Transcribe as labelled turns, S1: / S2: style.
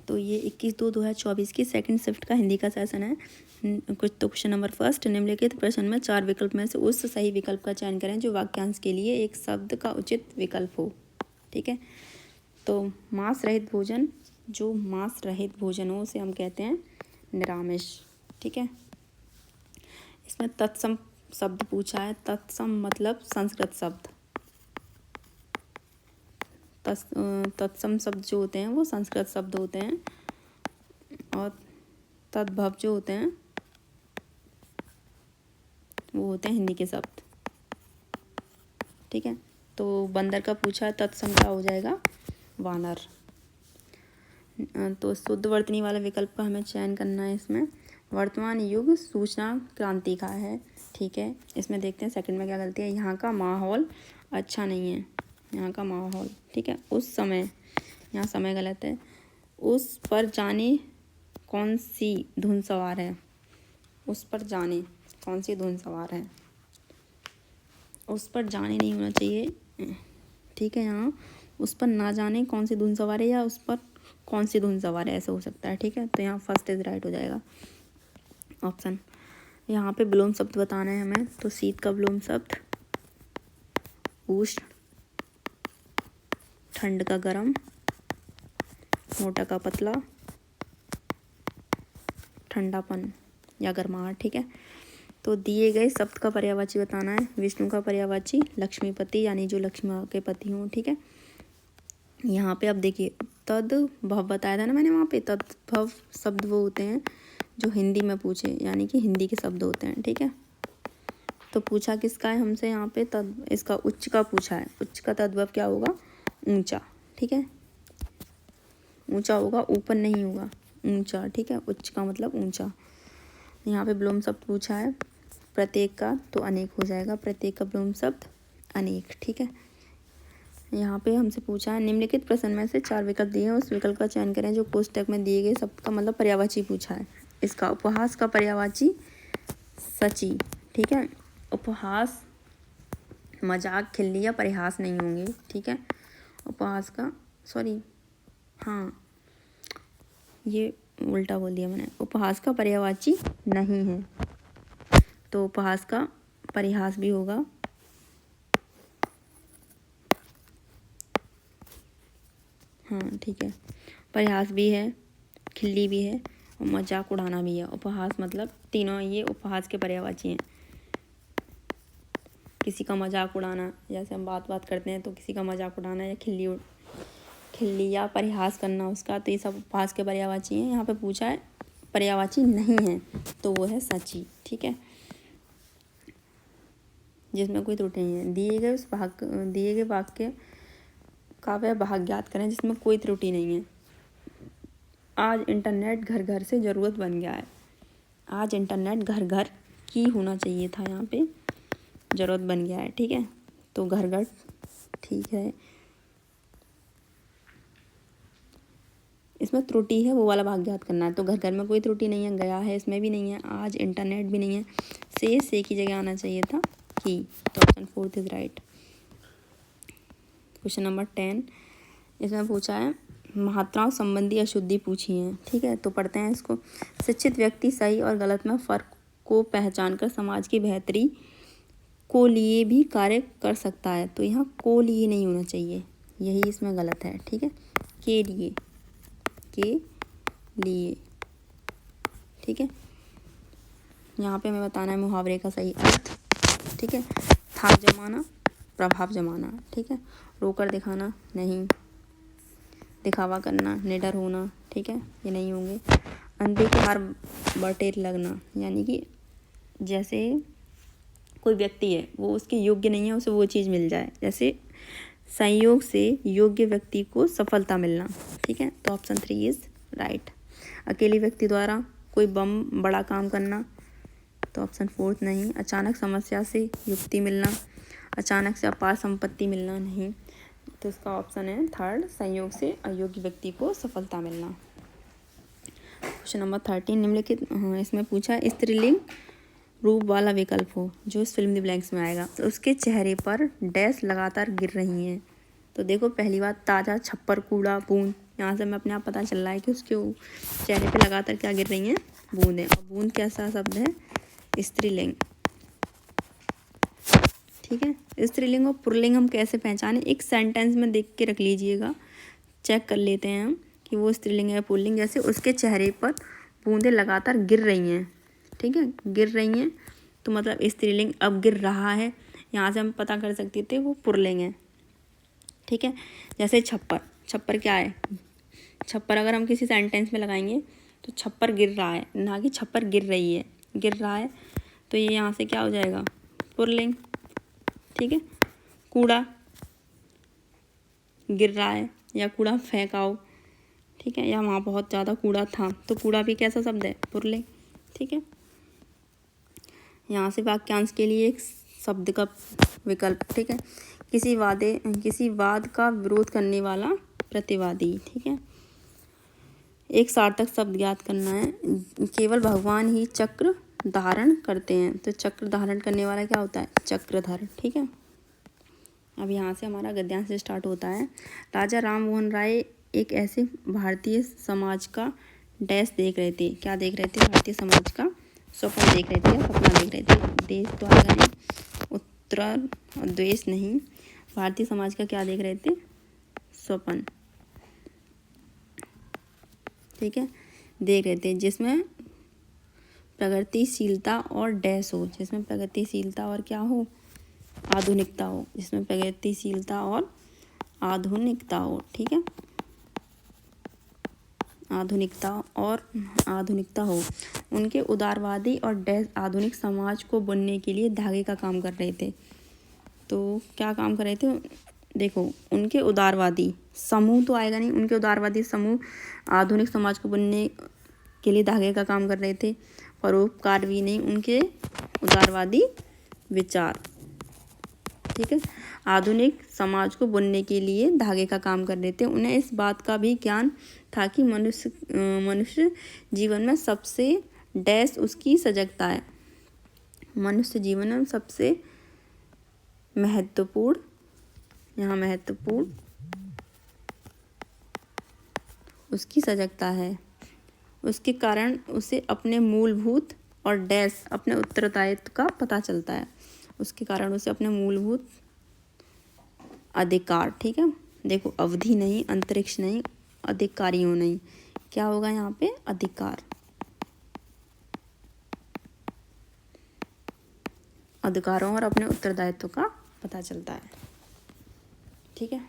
S1: तो ये 21/2/2024 की सेकंड शिफ्ट का हिंदी का सेशन है। कुछ तो क्वेश्चन नंबर फर्स्ट, निम्नलिखित प्रश्न में 4 विकल्प में से उस सही विकल्प का चयन करें जो वाक्यांश के लिए एक शब्द का उचित विकल्प हो। ठीक है, तो मांस रहित भोजन, जो मांस रहित भोजन हो उसे हम कहते हैं निरामिष। ठीक है, इसमें तत्सम शब्द पूछा है। तत्सम मतलब संस्कृत शब्द। तत्सम शब्द जो होते हैं वो संस्कृत शब्द होते हैं, और तद्भव जो होते हैं वो होते हैं हिंदी के शब्द। ठीक है, तो बंदर का पूछा है, तत्सम क्या हो जाएगा? वानर। तो शुद्ध वर्तनी वाला विकल्प का हमें चयन करना है। इसमें वर्तमान युग सूचना क्रांति का है। ठीक है, इसमें देखते हैं सेकंड में क्या गलती है। यहाँ का माहौल अच्छा नहीं है, यहाँ का माहौल। ठीक है, उस समय, यहाँ समय गलत है। उस पर जाने कौन सी धुन सवार है? उस पर जाने कौन सी धुन सवार है? उस पर जाने नहीं होना चाहिए। ठीक है, यहाँ उस पर ना जाने कौन सी धुन सवार है, या उस पर कौन सी धुन सवार है, ऐसा हो सकता है। ठीक है, तो यहाँ फर्स्ट इज राइट हो जाएगा ऑप्शन। यहाँ पे विलोम शब्द बताना है हमें, तो शीत का विलोम शब्द उष्ण, ठंड का गर्म, मोटा का पतला, ठंडापन या गर्माहट। ठीक है, तो दिए गए शब्द का पर्यायवाची बताना है। विष्णु का पर्यायवाची लक्ष्मीपति, यानी जो लक्ष्मी माँ के पति हों। ठीक है, यहाँ पे अब देखिए तद्भव बताया था ना मैंने, वहाँ पे तद्भव शब्द वो होते हैं जो हिंदी में पूछे, यानी कि हिंदी के शब्द होते हैं। ठीक है, तो पूछा किसका है हमसे यहाँ पे? इसका उच्च का पूछा है। उच्च का तद्भव क्या होगा? ऊंचा। ठीक है, ऊंचा होगा, ऊपर नहीं होगा, ऊंचा। ठीक है, उच्च का मतलब ऊंचा। यहाँ पे विलोम शब्द पूछा है प्रत्येक का, तो अनेक हो जाएगा। प्रत्येक का विलोम शब्द अनेक। ठीक है, यहाँ पे हमसे पूछा है निम्नलिखित प्रश्न में से 4 विकल्प दिए हैं, उस विकल्प का चयन करें जो कोष्टक में दिए गए शब्द का मतलब पर्यायवाची पूछा है। इसका उपहास का पर्यायवाची सची। ठीक है, उपहास मजाक, खिल्ली या परिहास नहीं होंगे। ठीक है, उपहास का, सॉरी, हाँ ये उल्टा बोल दिया मैंने। उपहास का पर्यायवाची नहीं है, तो उपहास का परिहास भी होगा। हाँ ठीक है, परिहास भी है, खिल्ली भी है, और मजाक उड़ाना भी है। उपहास मतलब तीनों ये उपहास के पर्यायवाची हैं। किसी का मजाक उड़ाना, जैसे हम बात करते हैं तो किसी का मजाक उड़ाना, या खिल्ली या परिहास करना उसका, तो ये सब उपहास के पर्यायवाची हैं। यहाँ पे पूछा है पर्यायवाची नहीं है, तो वो है सची। ठीक है, जिसमें कोई त्रुटि नहीं है। दिए गए वाक्य का वह भाग ज्ञात करें जिसमें कोई त्रुटि नहीं है। आज इंटरनेट घर घर से ज़रूरत बन गया है। आज इंटरनेट घर घर की होना चाहिए था, यहाँ पे ज़रूरत बन गया है। ठीक है, तो घर घर ठीक है। इसमें त्रुटि है, वो वाला भाग ज्ञात करना है। तो घर घर में कोई त्रुटि नहीं है, गया है इसमें भी नहीं है, आज इंटरनेट भी नहीं है, से की जगह आना चाहिए था की। तो option 4 is right. Question number 10, इसमें पूछा है मात्राओं संबंधी अशुद्धि पूछी है। ठीक है, तो पढ़ते हैं इसको। शिक्षित व्यक्ति सही और गलत में फ़र्क को पहचान कर समाज की बेहतरी को लिए भी कार्य कर सकता है। तो यहाँ को लिए नहीं होना चाहिए, यही इसमें गलत है। ठीक है, के लिए, के लिए। ठीक है, यहाँ पे हमें बताना है मुहावरे का सही अर्थ। ठीक है, था जमाना, प्रभाव जमाना। ठीक है, रोकर दिखाना नहीं, दिखावा करना, निडर होना। ठीक है, ये नहीं होंगे। अंधे के हार बटेर लगना, यानी कि जैसे कोई व्यक्ति है वो उसके योग्य नहीं है, उसे वो चीज़ मिल जाए, जैसे संयोग से योग्य व्यक्ति को सफलता मिलना। ठीक है, तो ऑप्शन 3 इज राइट। अकेले व्यक्ति द्वारा कोई बड़ा काम करना, तो ऑप्शन 4 नहीं। अचानक समस्या से युक्ति मिलना, अचानक से अपार संपत्ति मिलना नहीं, तो इसका ऑप्शन है 3, संयोग से अयोग्य व्यक्ति को सफलता मिलना। क्वेश्चन नंबर 13, निम्नलिखित इसमें पूछा है स्त्रीलिंग रूप वाला विकल्प हो जो इस फिल्म द ब्लैंक्स में आएगा। तो उसके चेहरे पर डैश लगातार गिर रही हैं, तो देखो पहली बात, ताज़ा छप्पर, कूड़ा, बूंद। यहाँ से हमें अपने आप पता चल रहा है कि उसके चेहरे पे लगातार क्या गिर रही हैं, बूंदें। और बूंद कैसा शब्द है, स्त्रीलिंग। ठीक है, स्त्रीलिंग और पुल्लिंग हम कैसे पहचानें, एक सेंटेंस में देख के रख लीजिएगा, चेक कर लेते हैं हम कि वो स्त्रीलिंग है पुल्लिंग। जैसे उसके चेहरे पर बूंदें लगातार गिर रही हैं, ठीक है, गिर रही हैं तो मतलब स्त्रीलिंग। अब गिर रहा है, यहाँ से हम पता कर सकते थे वो पुल्लिंग है। ठीक है, जैसे छप्पर, छप्पर क्या है, छप्पर अगर हम किसी सेंटेंस में लगाएंगे तो छप्पर गिर रहा है, ना कि छप्पर गिर रही है, गिर रहा है तो ये यहाँ से क्या हो जाएगा, पुल्लिंग। ठीक है, कूड़ा गिर रहा है या कूड़ा फेंकाओ, ठीक है, या वहाँ बहुत ज़्यादा कूड़ा था तो कूड़ा भी कैसा शब्द है, पुल्लिंग। ठीक है, यहाँ से वाक्यांश के लिए एक शब्द का विकल्प। ठीक है, किसी वाद का विरोध करने वाला प्रतिवादी। ठीक है, एक सार्थक शब्द ज्ञात करना है, केवल भगवान ही चक्र धारण करते हैं, तो चक्र धारण करने वाला क्या होता है, चक्रधर। ठीक है, अब यहाँ से हमारा गद्यांश स्टार्ट होता है। राजा राम मोहन राय एक ऐसे भारतीय समाज का डैश देख रहे थे, क्या देख रहे थे, भारतीय समाज का स्वप्न देख रहे थे या सपना देख रहे थे। देश तो आएगा नहीं, उत्तर द्वेष नहीं, भारतीय समाज का क्या देख रहे थे, स्वप्न। ठीक है, देख रहे थे जिसमें प्रगतिशीलता और डैश हो, जिसमें प्रगतिशीलता और क्या हो, आधुनिकता हो, जिसमें प्रगतिशीलता और आधुनिकता हो। ठीक है, आधुनिकता और आधुनिकता हो। उनके उदारवादी और डैश आधुनिक समाज को बुनने के लिए धागे का काम कर रहे थे। तो क्या काम कर रहे थे, देखो उनके उदारवादी समूह तो आएगा नहीं, उनके उदारवादी समूह आधुनिक समाज को बुनने के लिए धागे का काम कर रहे थे। परोपकार भी नहीं, उनके उदारवादी विचार। ठीक है, आधुनिक समाज को बुनने के लिए धागे का काम कर रहे थे। उन्हें इस बात का भी ज्ञान था कि मनुष्य जीवन में सबसे डैश उसकी सजगता है, मनुष्य जीवन में सबसे महत्वपूर्ण, यहाँ महत्वपूर्ण उसकी सजगता है, उसके कारण उसे अपने मूलभूत और डैश अपने उत्तरदायित्व का पता चलता है, उसके कारण उसे अपने मूलभूत अधिकार। ठीक है, देखो अवधि नहीं, अंतरिक्ष नहीं, अधिकारियों नहीं, क्या होगा यहाँ पे, अधिकार, अधिकारों और अपने उत्तरदायित्व का पता चलता है। ठीक है।